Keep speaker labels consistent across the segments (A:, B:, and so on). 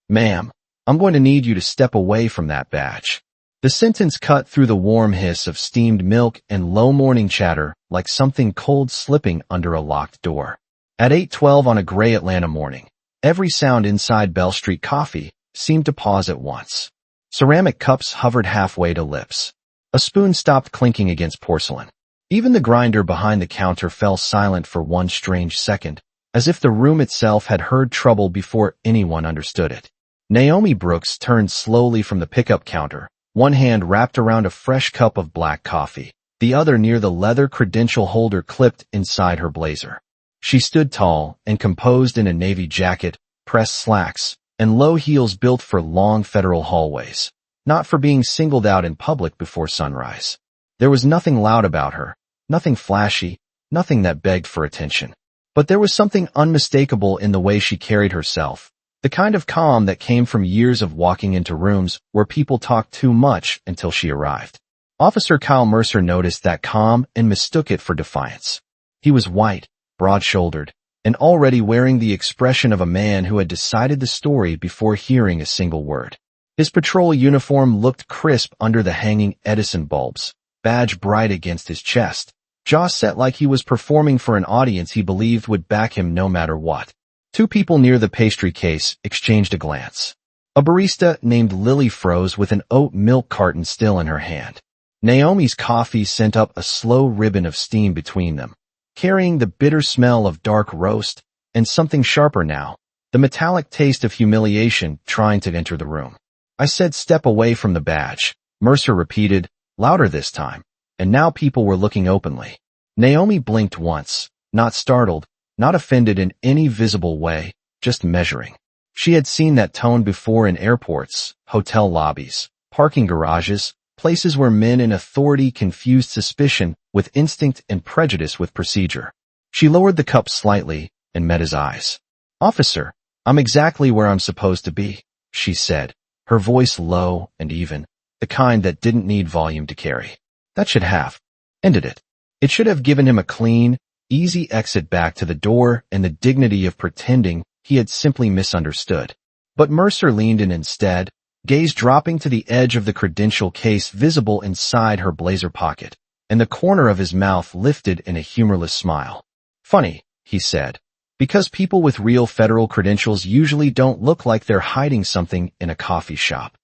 A: Ma'am, I'm going to need you to step away from that badge. The sentence cut through the warm hiss of steamed milk and low morning chatter like something cold slipping under a locked door. At 8:12 on a gray Atlanta morning, every sound inside Bell Street Coffee seemed to pause at once. Ceramic cups hovered halfway to lips. A spoon stopped clinking against porcelain. Even the grinder behind the counter fell silent for one strange second, as if the room itself had heard trouble before anyone understood it. Naomi Brooks turned slowly from the pickup counter, one hand wrapped around a fresh cup of black coffee, the other near the leather credential holder clipped inside her blazer. She stood tall and composed in a navy jacket, pressed slacks, and low heels built for long federal hallways, not for being singled out in public before sunrise. There was nothing loud about her, nothing flashy, nothing that begged for attention. But there was something unmistakable in the way she carried herself, the kind of calm that came from years of walking into rooms where people talked too much until she arrived. Officer Kyle Mercer noticed that calm and mistook it for defiance. He was white, broad-shouldered, and already wearing the expression of a man who had decided the story before hearing a single word. His patrol uniform looked crisp under the hanging Edison bulbs, badge bright against his chest, jaw set like he was performing for an audience he believed would back him no matter what. Two people near the pastry case exchanged a glance. A barista named Lily froze with an oat milk carton still in her hand. Naomi's coffee sent up a slow ribbon of steam between them, carrying the bitter smell of dark roast and something sharper now, the metallic taste of humiliation trying to enter the room. I said step away from the badge, Mercer repeated, louder this time, and now people were looking openly. Naomi blinked once, not startled, not offended in any visible way, just measuring. She had seen that tone before in airports, hotel lobbies, parking garages, places where men in authority confused suspicion with instinct and prejudice with procedure. She lowered the cup slightly and met his eyes. Officer, I'm exactly where I'm supposed to be, she said, her voice low and even, the kind that didn't need volume to carry. That should have ended it. It should have given him a clean, easy exit back to the door and the dignity of pretending he had simply misunderstood. But Mercer leaned in instead, gaze dropping to the edge of the credential case visible inside her blazer pocket, and the corner of his mouth lifted in a humorless smile. Funny, he said, because people with real federal credentials usually don't look like they're hiding something in a coffee shop.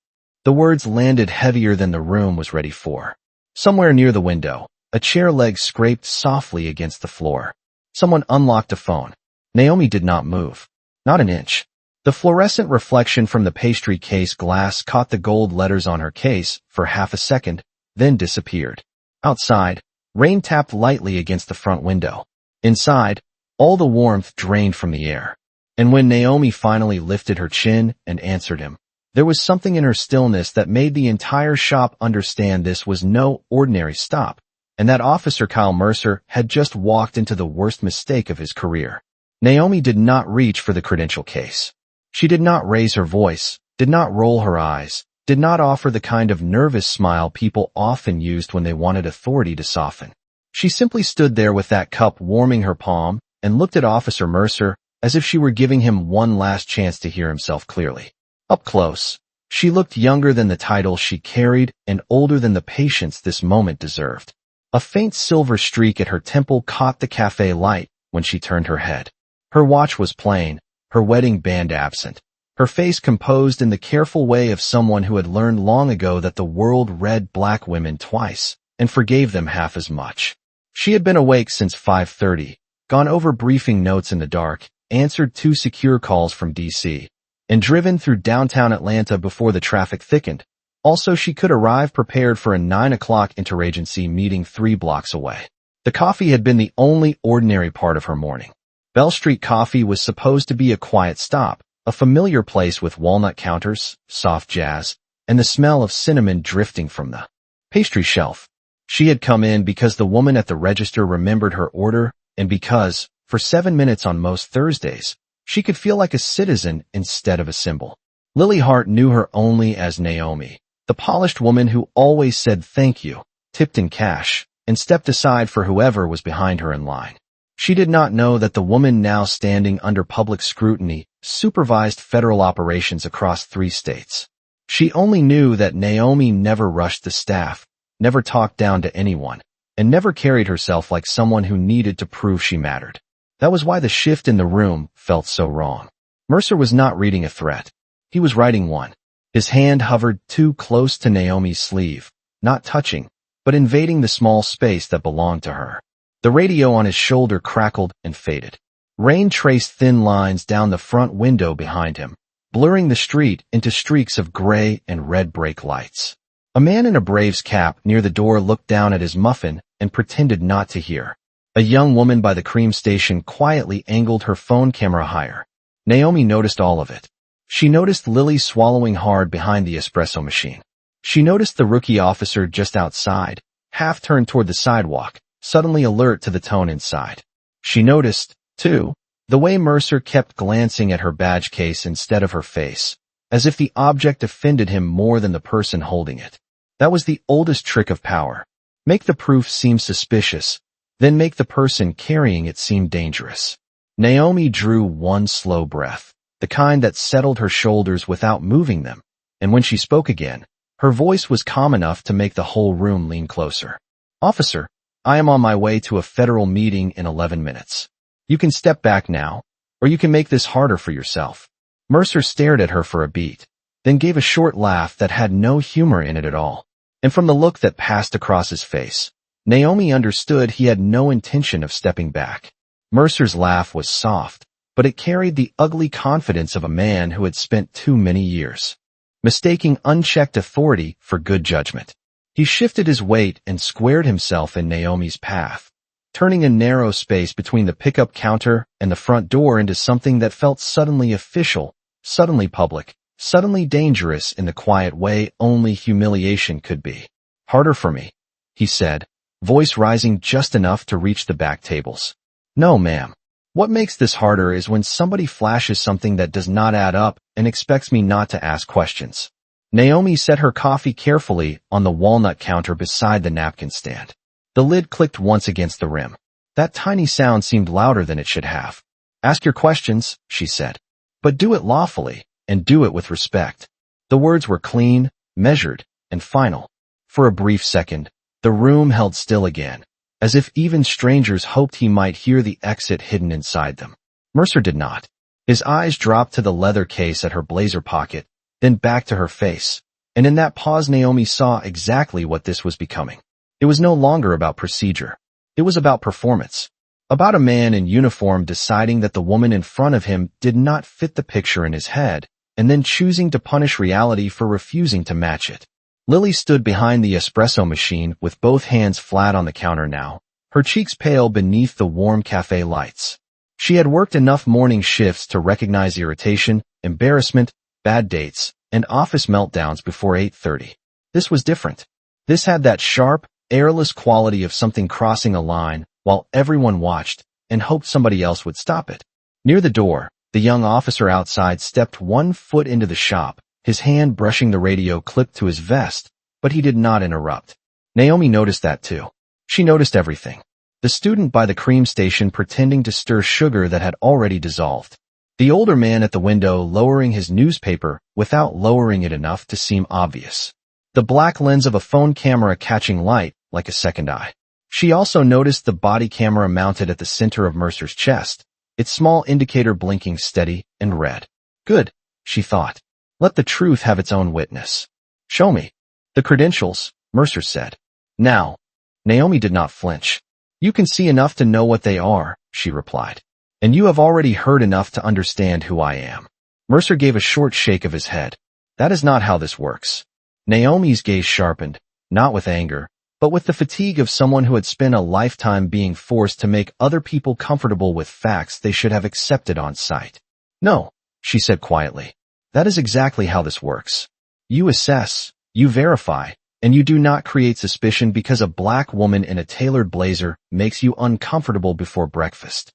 A: The words landed heavier than the room was ready for. Somewhere near the window, a chair leg scraped softly against the floor. Someone unlocked a phone. Naomi did not move. Not an inch. The fluorescent reflection from the pastry case glass caught the gold letters on her case for half a second, then disappeared. Outside, rain tapped lightly against the front window. Inside, all the warmth drained from the air. And when Naomi finally lifted her chin and answered him, there was something in her stillness that made the entire shop understand this was no ordinary stop, and that Officer Kyle Mercer had just walked into the worst mistake of his career. Naomi did not reach for the credential case. She did not raise her voice, did not roll her eyes, did not offer the kind of nervous smile people often used when they wanted authority to soften. She simply stood there with that cup warming her palm and looked at Officer Mercer as if she were giving him one last chance to hear himself clearly. Up close, she looked younger than the title she carried and older than the patience this moment deserved. A faint silver streak at her temple caught the cafe light when she turned her head. Her watch was plain, her wedding band absent, her face composed in the careful way of someone who had learned long ago that the world read black women twice and forgave them half as much. She had been awake since 5:30, gone over briefing notes in the dark, answered 2 secure calls from D.C., and driven through downtown Atlanta before the traffic thickened. Also, she could arrive prepared for a 9 o'clock interagency meeting 3 blocks away. The coffee had been the only ordinary part of her morning. Bell Street Coffee was supposed to be a quiet stop, a familiar place with walnut counters, soft jazz, and the smell of cinnamon drifting from the pastry shelf. She had come in because the woman at the register remembered her order, and because, for 7 minutes on most Thursdays, she could feel like a citizen instead of a symbol. Lily Hart knew her only as Naomi, the polished woman who always said thank you, tipped in cash, and stepped aside for whoever was behind her in line. She did not know that the woman now standing under public scrutiny supervised federal operations across 3 states. She only knew that Naomi never rushed the staff, never talked down to anyone, and never carried herself like someone who needed to prove she mattered. That was why the shift in the room felt so wrong. Mercer was not reading a threat. He was writing one. His hand hovered too close to Naomi's sleeve, not touching, but invading the small space that belonged to her. The radio on his shoulder crackled and faded. Rain traced thin lines down the front window behind him, blurring the street into streaks of gray and red brake lights. A man in a Braves cap near the door looked down at his muffin and pretended not to hear. A young woman by the cream station quietly angled her phone camera higher. Naomi noticed all of it. She noticed Lily swallowing hard behind the espresso machine. She noticed the rookie officer just outside, half turned toward the sidewalk, suddenly alert to the tone inside. She noticed, too, the way Mercer kept glancing at her badge case instead of her face, as if the object offended him more than the person holding it. That was the oldest trick of power. Make the proof seem suspicious, then make the person carrying it seem dangerous. Naomi drew one slow breath, the kind that settled her shoulders without moving them, and when she spoke again, her voice was calm enough to make the whole room lean closer. "Officer, I am on my way to a federal meeting in 11 minutes. You can step back now, or you can make this harder for yourself." Mercer stared at her for a beat, then gave a short laugh that had no humor in it at all. And from the look that passed across his face, Naomi understood he had no intention of stepping back. Mercer's laugh was soft, but it carried the ugly confidence of a man who had spent too many years mistaking unchecked authority for good judgment. He shifted his weight and squared himself in Naomi's path, turning a narrow space between the pickup counter and the front door into something that felt suddenly official, suddenly public, suddenly dangerous in the quiet way only humiliation could be. "Harder for me," he said, voice rising just enough to reach the back tables. "No, ma'am. What makes this harder is when somebody flashes something that does not add up and expects me not to ask questions." Naomi set her coffee carefully on the walnut counter beside the napkin stand. The lid clicked once against the rim. That tiny sound seemed louder than it should have. "Ask your questions," she said. "But do it lawfully, and do it with respect." The words were clean, measured, and final. For a brief second, the room held still again, as if even strangers hoped he might hear the exit hidden inside them. Mercer did not. His eyes dropped to the leather case at her blazer pocket, then back to her face, and in that pause Naomi saw exactly what this was becoming. It was no longer about procedure. It was about performance. About a man in uniform deciding that the woman in front of him did not fit the picture in his head, and then choosing to punish reality for refusing to match it. Lily stood behind the espresso machine with both hands flat on the counter now, her cheeks pale beneath the warm cafe lights. She had worked enough morning shifts to recognize irritation, embarrassment, bad dates, and office meltdowns before 8:30. This was different. This had that sharp, airless quality of something crossing a line while everyone watched and hoped somebody else would stop it. Near the door, the young officer outside stepped one foot into the shop, his hand brushing the radio clipped to his vest, but he did not interrupt. Naomi noticed that too. She noticed everything. The student by the cream station pretending to stir sugar that had already dissolved. The older man at the window lowering his newspaper without lowering it enough to seem obvious. The black lens of a phone camera catching light like a second eye. She also noticed the body camera mounted at the center of Mercer's chest, its small indicator blinking steady and red. Good, she thought. Let the truth have its own witness. "Show me the credentials," Mercer said. "Now." Naomi did not flinch. "You can see enough to know what they are," she replied. "And you have already heard enough to understand who I am." Mercer gave a short shake of his head. "That is not how this works." Naomi's gaze sharpened, not with anger, but with the fatigue of someone who had spent a lifetime being forced to make other people comfortable with facts they should have accepted on sight. "No," she said quietly. "That is exactly how this works. You assess, you verify, and you do not create suspicion because a black woman in a tailored blazer makes you uncomfortable before breakfast."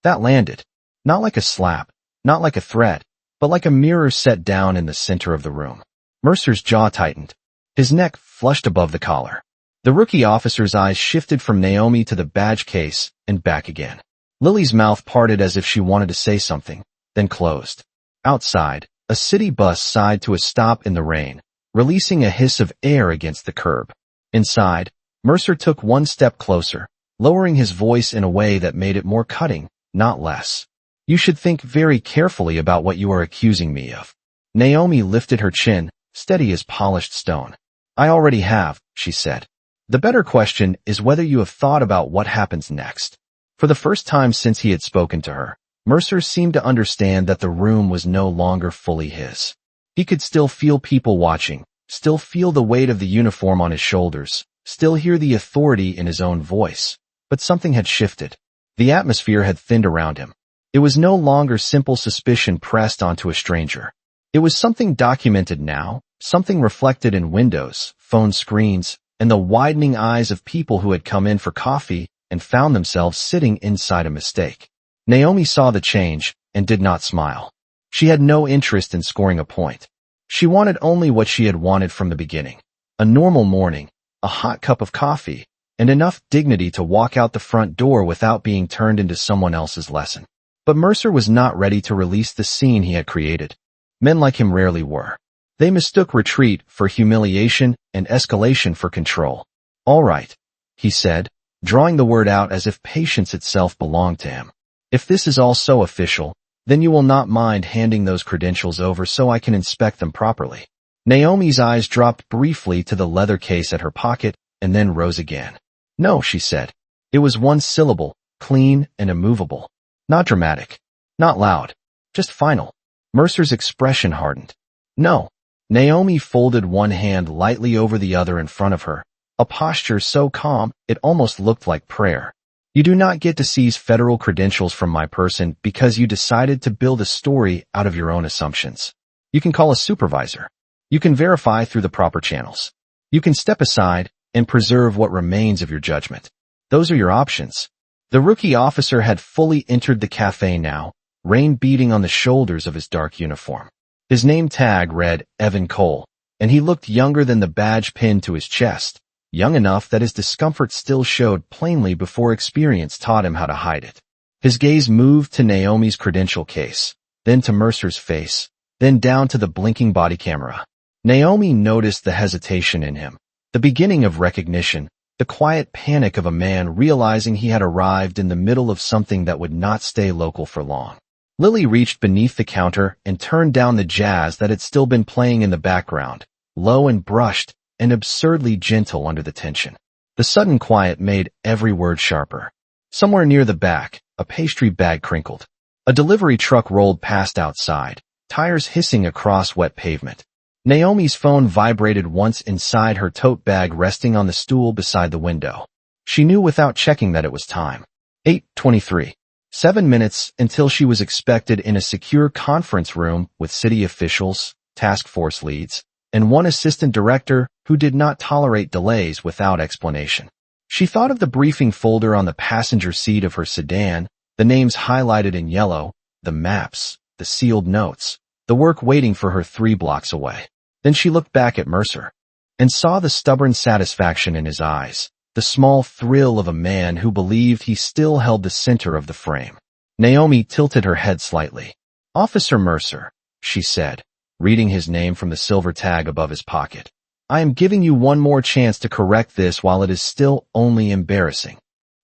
A: That landed. Not like a slap, not like a threat, but like a mirror set down in the center of the room. Mercer's jaw tightened. His neck flushed above the collar. The rookie officer's eyes shifted from Naomi to the badge case and back again. Lily's mouth parted as if she wanted to say something, then closed. Outside, a city bus sighed to a stop in the rain, releasing a hiss of air against the curb. Inside, Mercer took one step closer, lowering his voice in a way that made it more cutting, not less. You should think very carefully about what you are accusing me of. Naomi lifted her chin, steady as polished stone. I already have, she said. The better question is whether you have thought about what happens next. For the first time since he had spoken to her, Mercer seemed to understand that the room was no longer fully his. He could still feel people watching, still feel the weight of the uniform on his shoulders, still hear the authority in his own voice. But something had shifted. The atmosphere had thinned around him. It was no longer simple suspicion pressed onto a stranger. It was something documented now, something reflected in windows, phone screens, and the widening eyes of people who had come in for coffee and found themselves sitting inside a mistake. Naomi saw the change and did not smile. She had no interest in scoring a point. She wanted only what she had wanted from the beginning. A normal morning, a hot cup of coffee, and enough dignity to walk out the front door without being turned into someone else's lesson. But Mercer was not ready to release the scene he had created. Men like him rarely were. They mistook retreat for humiliation and escalation for control. All right, he said, drawing the word out as if patience itself belonged to him. If this is all so official, then you will not mind handing those credentials over so I can inspect them properly. Naomi's eyes dropped briefly to the leather case at her pocket and then rose again. No, she said. It was one syllable, clean and immovable. Not dramatic. Not loud. Just final. Mercer's expression hardened. No. Naomi folded one hand lightly over the other in front of her, a posture so calm it almost looked like prayer. You do not get to seize federal credentials from my person because you decided to build a story out of your own assumptions. You can call a supervisor. You can verify through the proper channels. You can step aside and preserve what remains of your judgment. Those are your options. The rookie officer had fully entered the cafe now, rain beating on the shoulders of his dark uniform. His name tag read Evan Cole, and he looked younger than the badge pinned to his chest, young enough that his discomfort still showed plainly before experience taught him how to hide it. His gaze moved to Naomi's credential case, then to Mercer's face, then down to the blinking body camera. Naomi noticed the hesitation in him, the beginning of recognition, the quiet panic of a man realizing he had arrived in the middle of something that would not stay local for long. Lily reached beneath the counter and turned down the jazz that had still been playing in the background, low and brushed and absurdly gentle under the tension. The sudden quiet made every word sharper. Somewhere near the back, a pastry bag crinkled. A delivery truck rolled past outside, tires hissing across wet pavement. Naomi's phone vibrated once inside her tote bag resting on the stool beside the window. She knew without checking that it was time. 8:23. 7 minutes until she was expected in a secure conference room with city officials, task force leads, and one assistant director who did not tolerate delays without explanation. She thought of the briefing folder on the passenger seat of her sedan, the names highlighted in yellow, the maps, the sealed notes, the work waiting for her 3 blocks away. Then she looked back at Mercer and saw the stubborn satisfaction in his eyes, the small thrill of a man who believed he still held the center of the frame. Naomi tilted her head slightly. Officer Mercer, she said, reading his name from the silver tag above his pocket. I am giving you one more chance to correct this while it is still only embarrassing.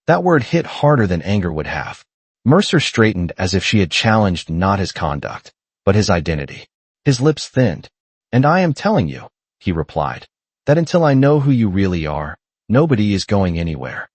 A: That word hit harder than anger would have. Mercer straightened as if she had challenged not his conduct, but his identity. His lips thinned. And I am telling you, he replied, that until I know who you really are, nobody is going anywhere.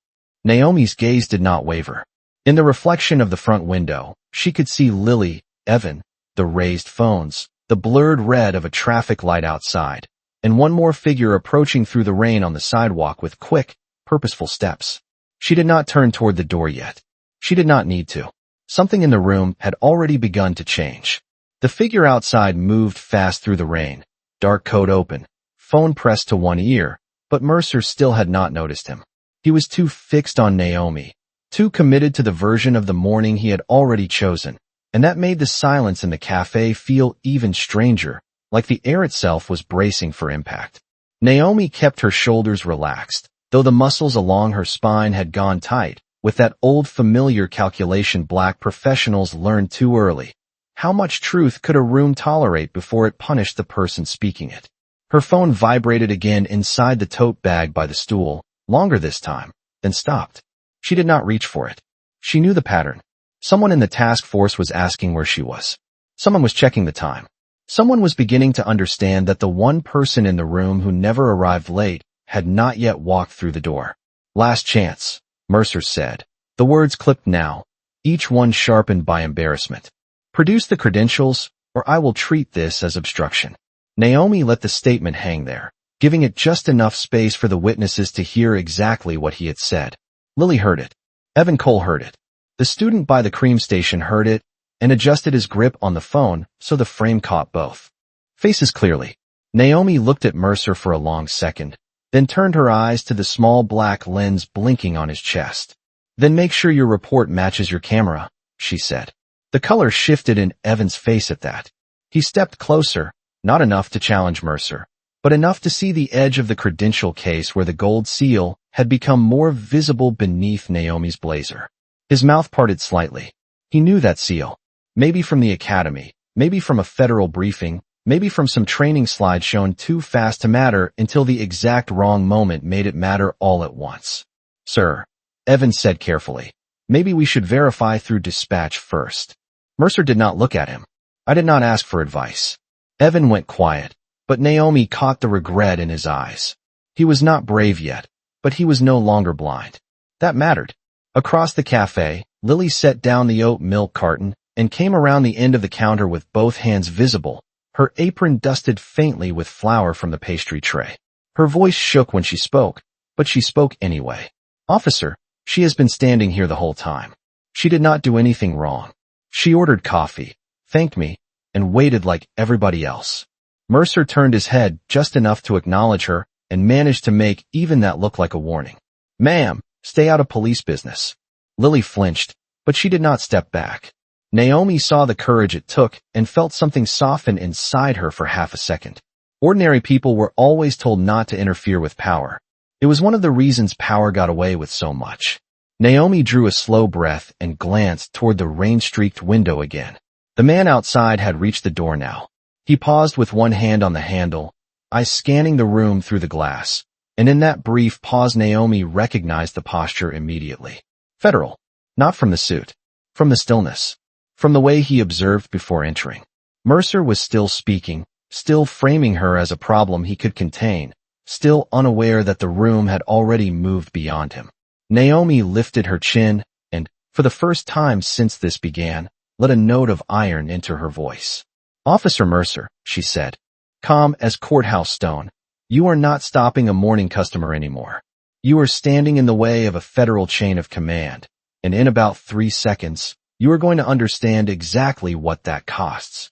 A: Naomi's gaze did not waver. In the reflection of the front window, she could see Lily, Evan, the raised phones, the blurred red of a traffic light outside, and one more figure approaching through the rain on the sidewalk with quick, purposeful steps. She did not turn toward the door yet. She did not need to. Something in the room had already begun to change. The figure outside moved fast through the rain, dark coat open, phone pressed to one ear, but Mercer still had not noticed him. He was too fixed on Naomi, too committed to the version of the morning he had already chosen, and that made the silence in the cafe feel even stranger, like the air itself was bracing for impact. Naomi kept her shoulders relaxed, though the muscles along her spine had gone tight, with that old familiar calculation black professionals learn too early. How much truth could a room tolerate before it punished the person speaking it? Her phone vibrated again inside the tote bag by the stool, longer this time, then stopped. She did not reach for it. She knew the pattern. Someone in the task force was asking where she was. Someone was checking the time. Someone was beginning to understand that the one person in the room who never arrived late had not yet walked through the door. Last chance, Mercer said. The words clipped now, each one sharpened by embarrassment. Produce the credentials, or I will treat this as obstruction. Naomi let the statement hang there, giving it just enough space for the witnesses to hear exactly what he had said. Lily heard it. Evan Cole heard it. The student by the cream station heard it, and adjusted his grip on the phone so the frame caught both faces clearly. Naomi looked at Mercer for a long second, then turned her eyes to the small black lens blinking on his chest. Then make sure your report matches your camera, she said. The color shifted in Evan's face at that. He stepped closer, not enough to challenge Mercer, but enough to see the edge of the credential case where the gold seal had become more visible beneath Naomi's blazer. His mouth parted slightly. He knew that seal. Maybe from the academy, maybe from a federal briefing, maybe from some training slide shown too fast to matter until the exact wrong moment made it matter all at once. Sir, Evan said carefully, maybe we should verify through dispatch first. Mercer did not look at him. I did not ask for advice. Evan went quiet, but Naomi caught the regret in his eyes. He was not brave yet, but he was no longer blind. That mattered. Across the cafe, Lily set down the oat milk carton and came around the end of the counter with both hands visible, her apron dusted faintly with flour from the pastry tray. Her voice shook when she spoke, but she spoke anyway. Officer, she has been standing here the whole time. She did not do anything wrong. She ordered coffee, thanked me, and waited like everybody else. Mercer turned his head just enough to acknowledge her and managed to make even that look like a warning. Ma'am, stay out of police business. Lily flinched, but she did not step back. Naomi saw the courage it took and felt something soften inside her for half a second. Ordinary people were always told not to interfere with power. It was one of the reasons power got away with so much. Naomi drew a slow breath and glanced toward the rain-streaked window again. The man outside had reached the door now. He paused with one hand on the handle, eyes scanning the room through the glass, and in that brief pause Naomi recognized the posture immediately. Federal. Not from the suit. From the stillness. From the way he observed before entering. Mercer was still speaking, still framing her as a problem he could contain, still unaware that the room had already moved beyond him. Naomi lifted her chin and, for the first time since this began, let a note of iron enter her voice. Officer Mercer, she said, calm as courthouse stone, you are not stopping a morning customer anymore. You are standing in the way of a federal chain of command, and in about 3 seconds, you are going to understand exactly what that costs.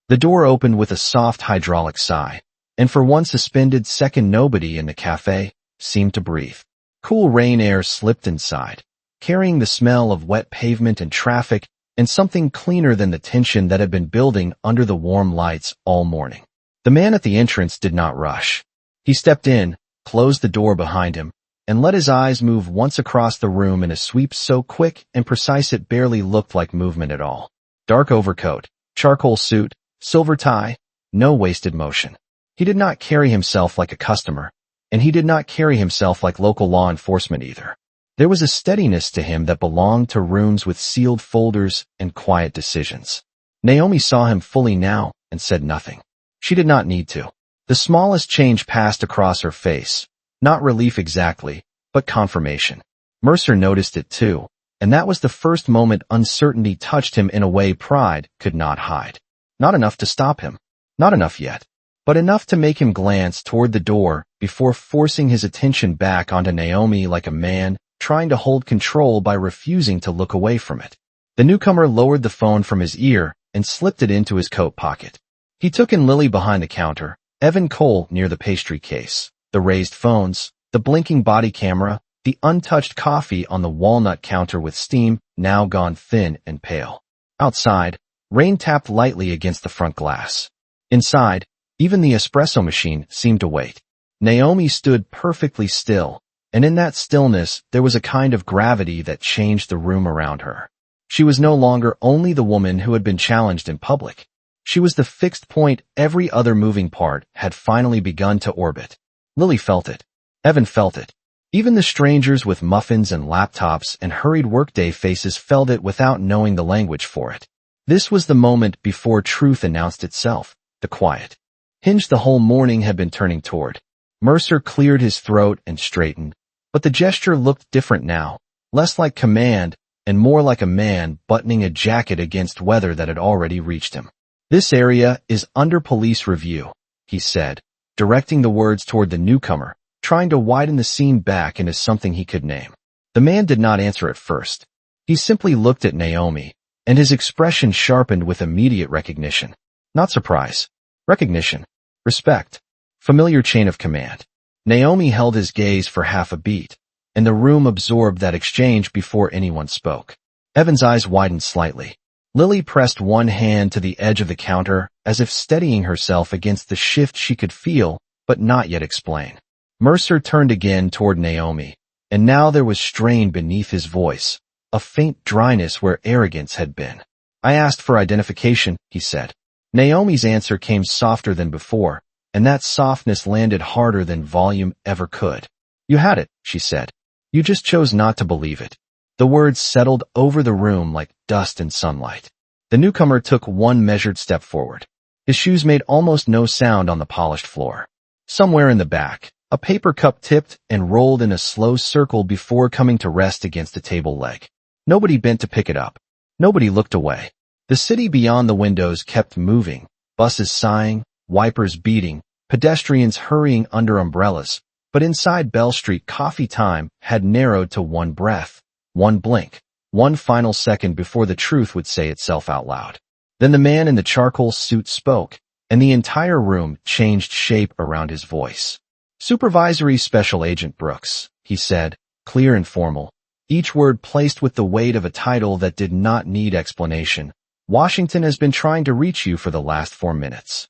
A: The door opened with a soft hydraulic sigh, and for one suspended second nobody in the cafe seemed to breathe. Cool rain air slipped inside, carrying the smell of wet pavement and traffic and something cleaner than the tension that had been building under the warm lights all morning. The man at the entrance did not rush. He stepped in, closed the door behind him, and let his eyes move once across the room in a sweep so quick and precise it barely looked like movement at all. Dark overcoat, charcoal suit, silver tie, no wasted motion. He did not carry himself like a customer, and he did not carry himself like local law enforcement either. There was a steadiness to him that belonged to rooms with sealed folders and quiet decisions. Naomi saw him fully now and said nothing. She did not need to. The smallest change passed across her face. Not relief exactly, but confirmation. Mercer noticed it too, and that was the first moment uncertainty touched him in a way pride could not hide. Not enough to stop him. Not enough yet. But enough to make him glance toward the door before forcing his attention back onto Naomi like a man trying to hold control by refusing to look away from it. The newcomer lowered the phone from his ear and slipped it into his coat pocket. He took in Lily behind the counter, Evan Cole near the pastry case, the raised phones, the blinking body camera, the untouched coffee on the walnut counter with steam now gone thin and pale. Outside, rain tapped lightly against the front glass. Inside, even the espresso machine seemed to wait. Naomi stood perfectly still, And in that stillness, there was a kind of gravity that changed the room around her. She was no longer only the woman who had been challenged in public. She was the fixed point every other moving part had finally begun to orbit. Lily felt it. Evan felt it. Even the strangers with muffins and laptops and hurried workday faces felt it without knowing the language for it. This was the moment before truth announced itself, the quiet. Hinge the whole morning had been turning toward. Mercer cleared his throat and straightened, but the gesture looked different now, less like command and more like a man buttoning a jacket against weather that had already reached him. "This area is under police review," he said, directing the words toward the newcomer, trying to widen the scene back into something he could name. The man did not answer at first. He simply looked at Naomi, and his expression sharpened with immediate recognition. Not surprise. Recognition. Respect. Familiar chain of command. Naomi held his gaze for half a beat, and the room absorbed that exchange before anyone spoke. Evan's eyes widened slightly. Lily pressed one hand to the edge of the counter, as if steadying herself against the shift she could feel, but not yet explain. Mercer turned again toward Naomi, and now there was strain beneath his voice, a faint dryness where arrogance had been. "I asked for identification," he said. Naomi's answer came softer than before, and that softness landed harder than volume ever could. "You had it," she said. "You just chose not to believe it." The words settled over the room like dust in sunlight. The newcomer took one measured step forward. His shoes made almost no sound on the polished floor. Somewhere in the back, a paper cup tipped and rolled in a slow circle before coming to rest against a table leg. Nobody bent to pick it up. Nobody looked away. The city beyond the windows kept moving, buses sighing, wipers beating, pedestrians hurrying under umbrellas, but inside Bell Street coffee time had narrowed to one breath, one blink, one final second before the truth would say itself out loud. Then the man in the charcoal suit spoke, and the entire room changed shape around his voice. "Supervisory Special Agent Brooks," he said, clear and formal, each word placed with the weight of a title that did not need explanation. "Washington has been trying to reach you for the last 4 minutes."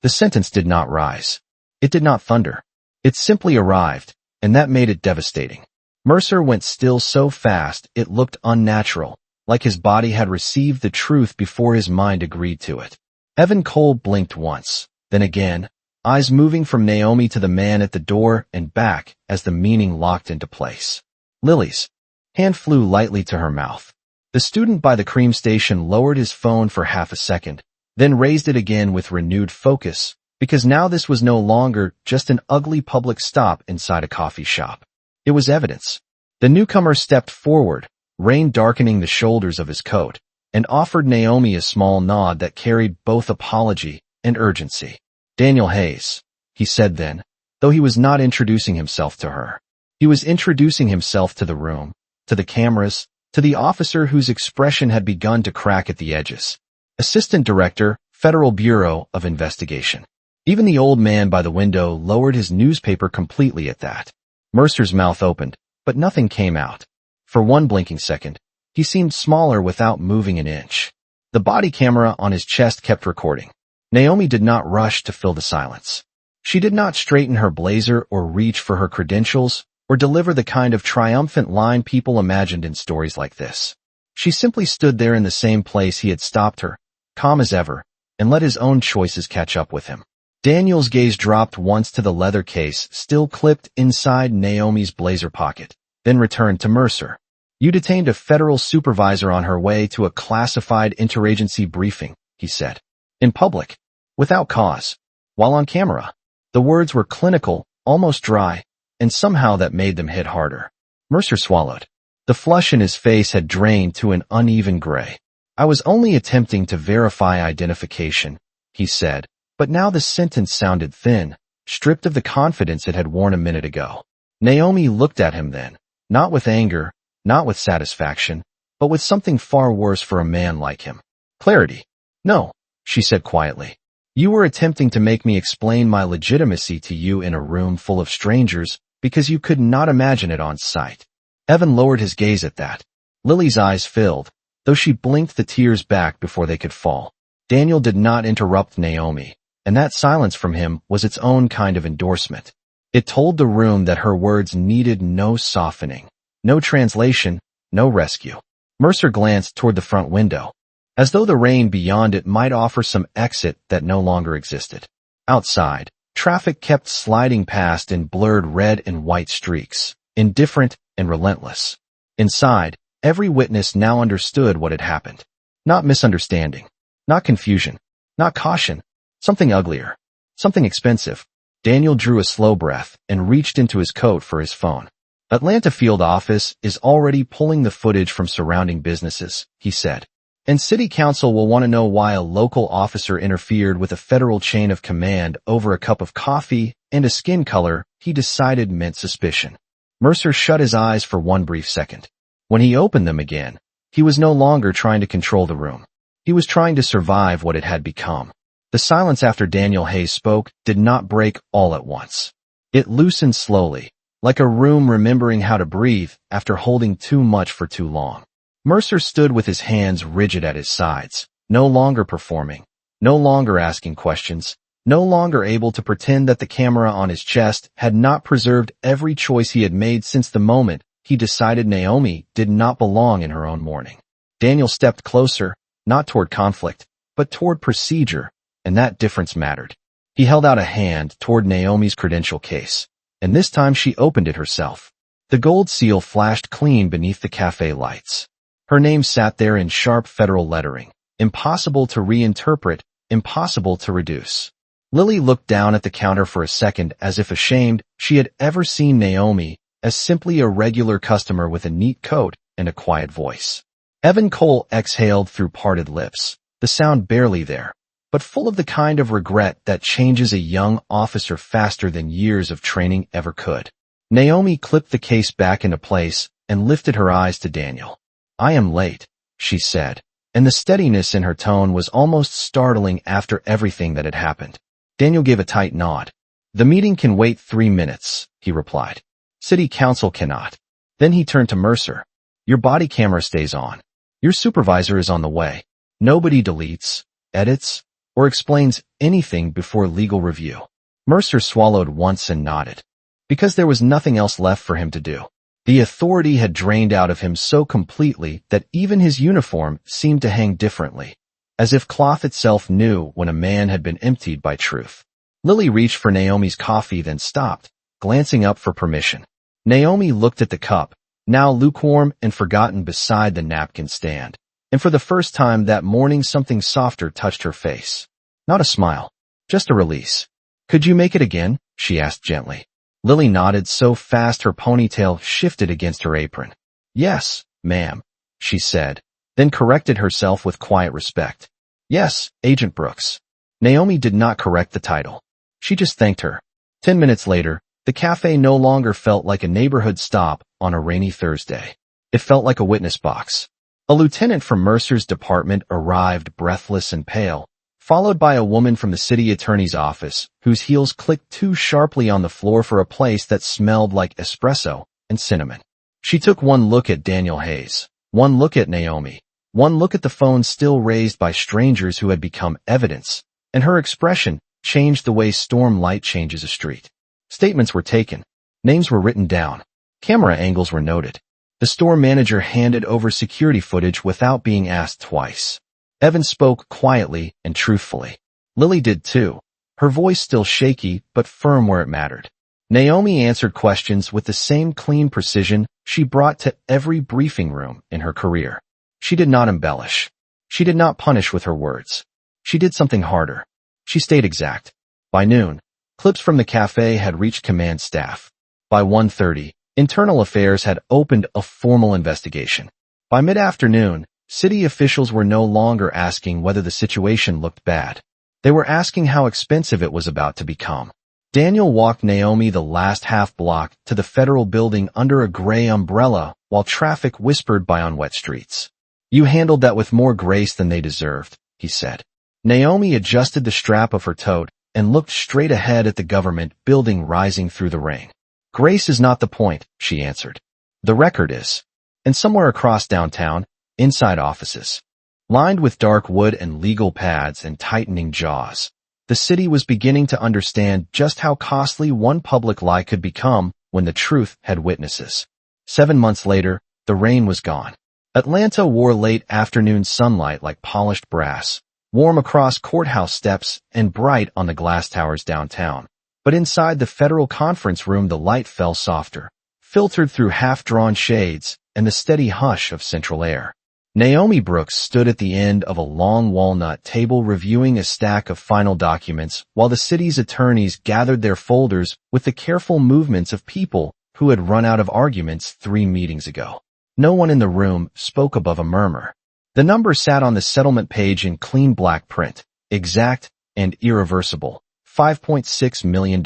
A: The sentence did not rise. It did not thunder. It simply arrived, and that made it devastating. Mercer went still so fast it looked unnatural, like his body had received the truth before his mind agreed to it. Evan Cole blinked once, then again, eyes moving from Naomi to the man at the door and back as the meaning locked into place. Lily's hand flew lightly to her mouth. The student by the cream station lowered his phone for half a second, then raised it again with renewed focus, because now this was no longer just an ugly public stop inside a coffee shop. It was evidence. The newcomer stepped forward, rain darkening the shoulders of his coat, and offered Naomi a small nod that carried both apology and urgency. "Daniel Hayes," he said then, though he was not introducing himself to her. He was introducing himself to the room, to the cameras, to the officer whose expression had begun to crack at the edges. "Assistant Director, Federal Bureau of Investigation." Even the old man by the window lowered his newspaper completely at that. Mercer's mouth opened, but nothing came out. For one blinking second, he seemed smaller without moving an inch. The body camera on his chest kept recording. Naomi did not rush to fill the silence. She did not straighten her blazer or reach for her credentials or deliver the kind of triumphant line people imagined in stories like this. She simply stood there in the same place he had stopped her, calm as ever, and let his own choices catch up with him. Daniel's gaze dropped once to the leather case still clipped inside Naomi's blazer pocket, then returned to Mercer. "You detained a federal supervisor on her way to a classified interagency briefing," he said. "In public. Without cause. While on camera." The words were clinical, almost dry, and somehow that made them hit harder. Mercer swallowed. The flush in his face had drained to an uneven gray. "I was only attempting to verify identification," he said, but now the sentence sounded thin, stripped of the confidence it had worn a minute ago. Naomi looked at him then, not with anger, not with satisfaction, but with something far worse for a man like him. "Clarity." "No," she said quietly. "You were attempting to make me explain my legitimacy to you in a room full of strangers because you could not imagine it on sight." Evan lowered his gaze at that. Lily's eyes filled, though she blinked the tears back before they could fall. Daniel did not interrupt Naomi, and that silence from him was its own kind of endorsement. It told the room that her words needed no softening, no translation, no rescue. Mercer glanced toward the front window, as though the rain beyond it might offer some exit that no longer existed. Outside, traffic kept sliding past in blurred red and white streaks, indifferent and relentless. Inside, every witness now understood what had happened. Not misunderstanding, not confusion, not caution, something uglier, something expensive. Daniel drew a slow breath and reached into his coat for his phone. Atlanta field office is already pulling the footage from surrounding businesses, he said. And city council will want to know why a local officer interfered with a federal chain of command over a cup of coffee and a skin color he decided meant suspicion. Mercer shut his eyes for one brief second. When he opened them again, he was no longer trying to control the room. He was trying to survive what it had become. The silence after Daniel Hayes spoke did not break all at once. It loosened slowly, like a room remembering how to breathe after holding too much for too long. Mercer stood with his hands rigid at his sides, no longer performing, no longer asking questions, no longer able to pretend that the camera on his chest had not preserved every choice he had made since the moment he decided Naomi did not belong in her own mourning. Daniel stepped closer, not toward conflict, but toward procedure, and that difference mattered. He held out a hand toward Naomi's credential case, and this time she opened it herself. The gold seal flashed clean beneath the cafe lights. Her name sat there in sharp federal lettering, impossible to reinterpret, impossible to reduce. Lily looked down at the counter for a second as if ashamed she had ever seen Naomi as simply a regular customer with a neat coat and a quiet voice. Evan Cole exhaled through parted lips, the sound barely there, but full of the kind of regret that changes a young officer faster than years of training ever could. Naomi clipped the case back into place and lifted her eyes to Daniel. "I am late," she said, and the steadiness in her tone was almost startling after everything that had happened. Daniel gave a tight nod. "The meeting can wait 3 minutes," he replied. "City council cannot." Then he turned to Mercer. "Your body camera stays on. Your supervisor is on the way. Nobody deletes, edits, or explains anything before legal review." Mercer swallowed once and nodded, because there was nothing else left for him to do. The authority had drained out of him so completely that even his uniform seemed to hang differently, as if cloth itself knew when a man had been emptied by truth. Lily reached for Naomi's coffee, then stopped, glancing up for permission. Naomi looked at the cup, now lukewarm and forgotten beside the napkin stand, and for the first time that morning something softer touched her face. Not a smile, just a release. "Could you make it again?" she asked gently. Lily nodded so fast her ponytail shifted against her apron. "Yes, ma'am," she said, then corrected herself with quiet respect. "Yes, Agent Brooks." Naomi did not correct the title. She just thanked her. 10 minutes later, the cafe no longer felt like a neighborhood stop on a rainy Thursday. It felt like a witness box. A lieutenant from Mercer's department arrived breathless and pale, followed by a woman from the city attorney's office whose heels clicked too sharply on the floor for a place that smelled like espresso and cinnamon. She took one look at Daniel Hayes, one look at Naomi, one look at the phone still raised by strangers who had become evidence, and her expression changed the way storm light changes a street. Statements were taken. Names were written down. Camera angles were noted. The store manager handed over security footage without being asked twice. Evan spoke quietly and truthfully. Lily did too, her voice still shaky but firm where it mattered. Naomi answered questions with the same clean precision she brought to every briefing room in her career. She did not embellish. She did not punish with her words. She did something harder. She stayed exact. By noon, clips from the cafe had reached command staff. By 1:30, Internal Affairs had opened a formal investigation. By mid-afternoon, city officials were no longer asking whether the situation looked bad. They were asking how expensive it was about to become. Daniel walked Naomi the last half block to the federal building under a gray umbrella while traffic whispered by on wet streets. "You handled that with more grace than they deserved," he said. Naomi adjusted the strap of her tote and looked straight ahead at the government building rising through the rain. "Grace is not the point," she answered. "The record is." And somewhere across downtown, inside offices, lined with dark wood and legal pads and tightening jaws, The city was beginning to understand just how costly one public lie could become when the truth had witnesses. 7 months later, the rain was gone. Atlanta wore late afternoon sunlight like polished brass, warm across courthouse steps and bright on the glass towers downtown. But inside the federal conference room the light fell softer, filtered through half-drawn shades and the steady hush of central air. Naomi Brooks stood at the end of a long walnut table reviewing a stack of final documents while the city's attorneys gathered their folders with the careful movements of people who had run out of arguments 3 meetings ago. No one in the room spoke above a murmur. The number sat on the settlement page in clean black print, exact and irreversible, $5.6 million.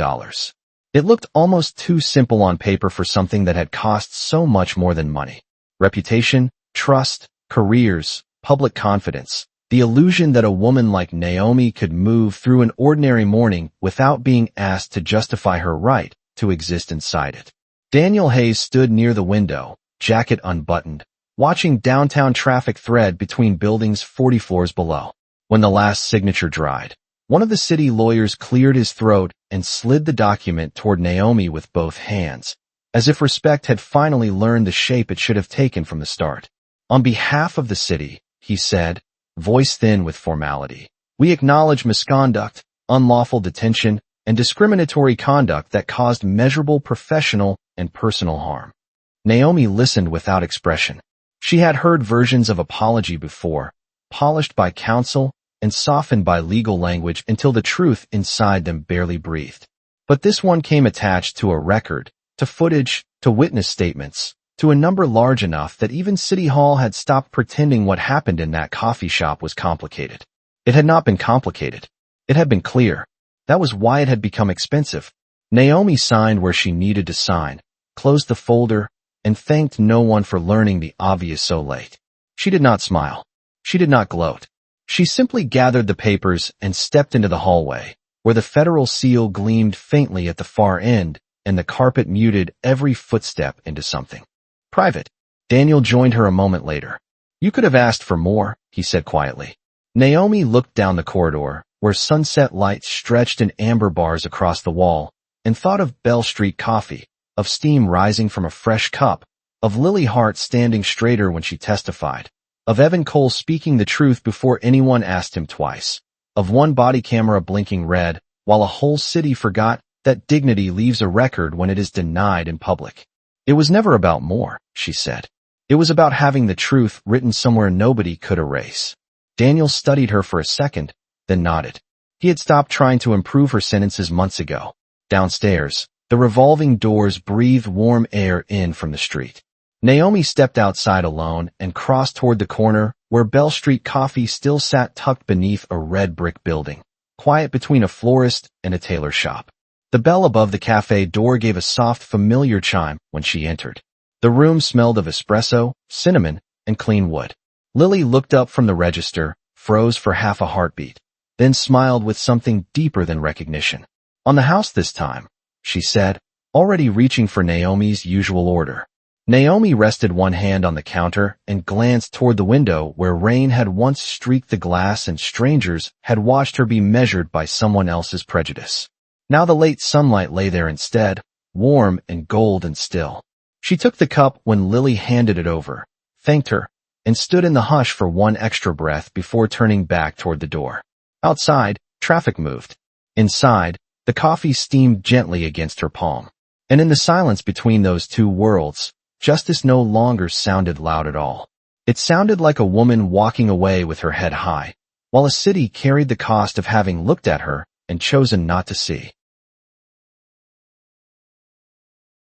A: It looked almost too simple on paper for something that had cost so much more than money. Reputation, trust, careers, public confidence, the illusion that a woman like Naomi could move through an ordinary morning without being asked to justify her right to exist inside it. Daniel Hayes stood near the window, jacket unbuttoned, watching downtown traffic thread between buildings 40 floors below. When the last signature dried, one of the city lawyers cleared his throat and slid the document toward Naomi with both hands, as if respect had finally learned the shape it should have taken from the start. On behalf of the city, he said, voice thin with formality, we acknowledge misconduct, unlawful detention, and discriminatory conduct that caused measurable professional and personal harm. Naomi listened without expression. She had heard versions of apology before, polished by counsel and softened by legal language until the truth inside them barely breathed. But this one came attached to a record, to footage, to witness statements, to a number large enough that even City Hall had stopped pretending what happened in that coffee shop was complicated. It had not been complicated. It had been clear. That was why it had become expensive. Naomi signed where she needed to sign, closed the folder, and thanked no one for learning the obvious so late. She did not smile. She did not gloat. She simply gathered the papers and stepped into the hallway, where the federal seal gleamed faintly at the far end and the carpet muted every footstep into something private. Daniel joined her a moment later. You could have asked for more, he said quietly. Naomi looked down the corridor, where sunset lights stretched in amber bars across the wall, and thought of Bell Street coffee, of steam rising from a fresh cup, of Lily Hart standing straighter when she testified, of Evan Cole speaking the truth before anyone asked him twice, of one body camera blinking red, while a whole city forgot that dignity leaves a record when it is denied in public. It was never about more, she said. It was about having the truth written somewhere nobody could erase. Daniel studied her for a second, then nodded. He had stopped trying to improve her sentences months ago. Downstairs, the revolving doors breathed warm air in from the street. Naomi stepped outside alone and crossed toward the corner where Bell Street Coffee still sat tucked beneath a red brick building, quiet between a florist and a tailor shop. The bell above the cafe door gave a soft, familiar chime when she entered. The room smelled of espresso, cinnamon, and clean wood. Lily looked up from the register, froze for half a heartbeat, then smiled with something deeper than recognition. On the house this time, she said, already reaching for Naomi's usual order. Naomi rested one hand on the counter and glanced toward the window where rain had once streaked the glass and strangers had watched her be measured by someone else's prejudice. Now the late sunlight lay there instead, warm and gold and still. She took the cup when Lily handed it over, thanked her, and stood in the hush for one extra breath before turning back toward the door. Outside, traffic moved. Inside, the coffee steamed gently against her palm. And in the silence between those two worlds, justice no longer sounded loud at all. It sounded like a woman walking away with her head high, while a city carried the cost of having looked at her and chosen not to see.